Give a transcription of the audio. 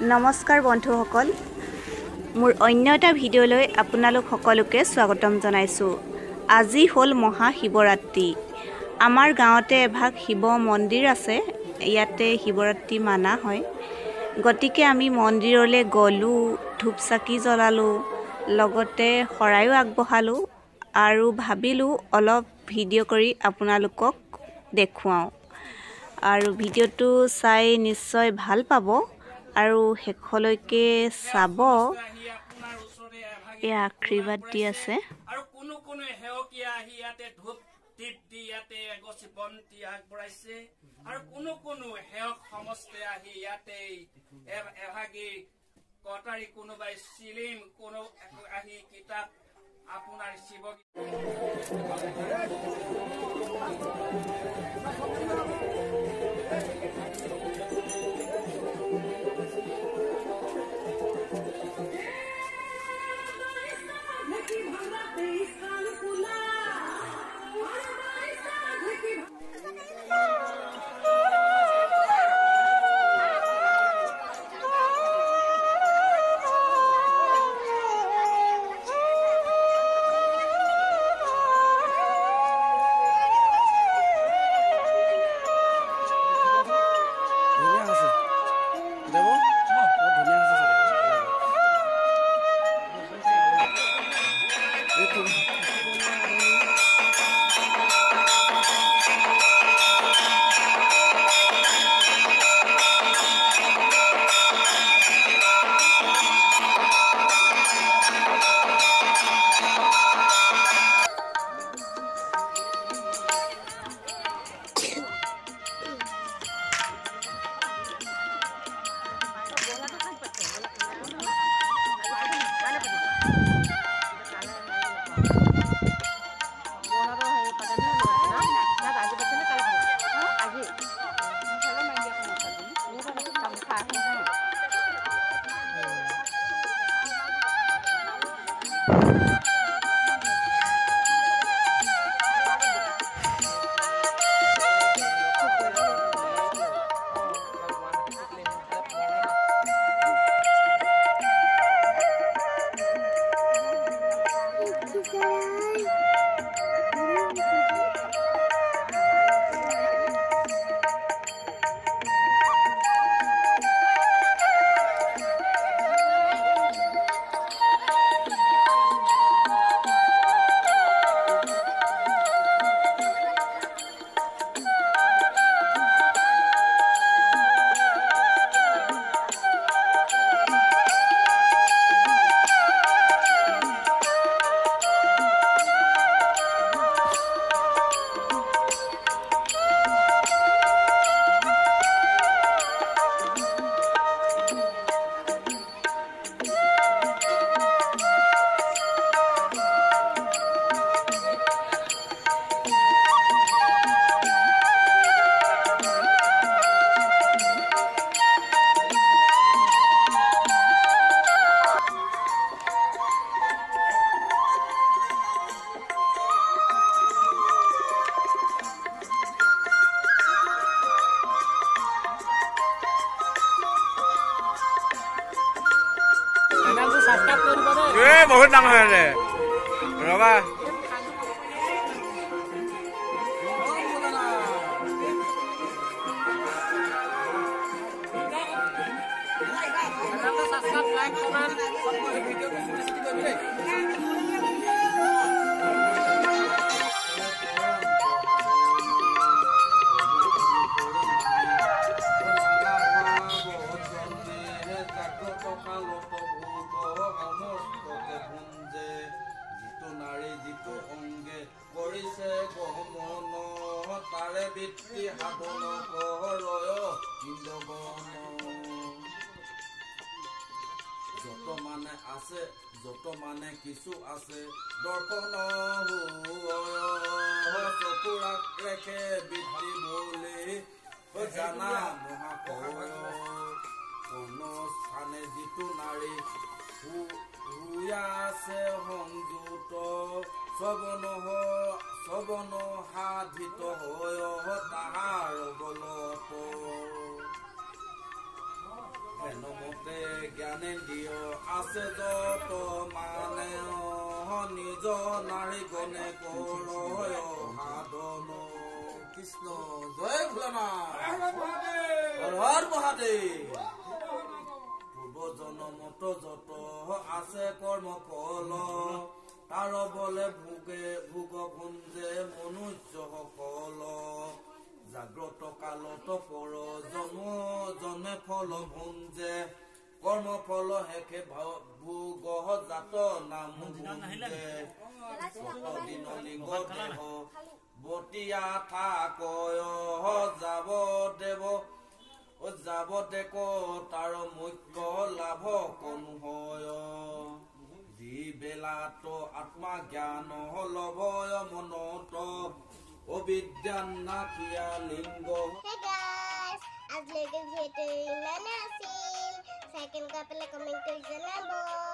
নমস্কাৰ বন্ধুসকল মোৰ অন্য এটা ভিডিঅ'লৈ আপোনালোক সকলোকে স্বাগতম জনাইছোঁ। আজি হ'ল মহাশিৱৰাত্ৰি। আমাৰ গাঁৱতে এভাগ শিৱ মন্দিৰ আছে, ইয়াতে শিৱৰাত্ৰি মানা হয়। গতিকে আমি মন্দিৰলৈ গ'লোঁ, ধূপ চাকি জ্বলালোঁ, লগতে শৰায়ো আগবঢ়ালোঁ আৰু ভাবিলোঁ অলপ ভিডিঅ' কৰি আপোনালোকক দেখুৱাওঁ। আৰু ভিডিঅ'টো চাই নিশ্চয় ভাল পাব আৰু শেষলৈকে চাব। এই আশীৰ্বাদ দি আছে আৰু কোনো কোনো হেওকিয়া আহি ইয়াতে ধূপ দীপ দি ইয়াতে এগছি বন্তি আগবঢ়াইছে আৰু কোনো কোনো হেওক সমস্তে আহি ইয়াতে এভাগী কটাৰী কোনোবাই চিলিম কোনো আহি কিতাপ আপোনাৰ শিৱ বহুত ডাঙৰ হয় ৰবা যত মানে আছে যত মানে কিছু আছে দৰ্শন চকুৰাক ৰেখে বৃত্তি বুলি জানা মহাকয় কোন স্থানে যিটো নাৰী আছে সংযুত সবন সাধিত হয় তাহাৰ বলত হেতে জ্ঞানেন্দ্ৰিয় আছে যত মানে নিজ নাৰী গণে কৰ সাধন কৃষ্ণ জয় ভোলানাথ হৰ হৰ মহাদেৱ পূৰ্ব জনমত যত আছে কৰ্ম কল তাৰ বলে ভোগ ভুঞ্জে মনুষ্য সকল জাগ্ৰত কালত পৰ জনে ফল ভুঞ্জে কৰ্ম ফল হেখে ভোগ জাত নাম ভুঞ্জে দিন লিংগ দেহ বতিয়া থাকয় যাব দেক তাৰ মুখ্য লাভ কনো হয় যি বেলাত আত্মা জ্ঞান লভয় মনত অবিদ্যান নাখিয়া লিংগ आज लेकर भेटे ना नासिल सेकंड का पहले कमेंट कर जनाबो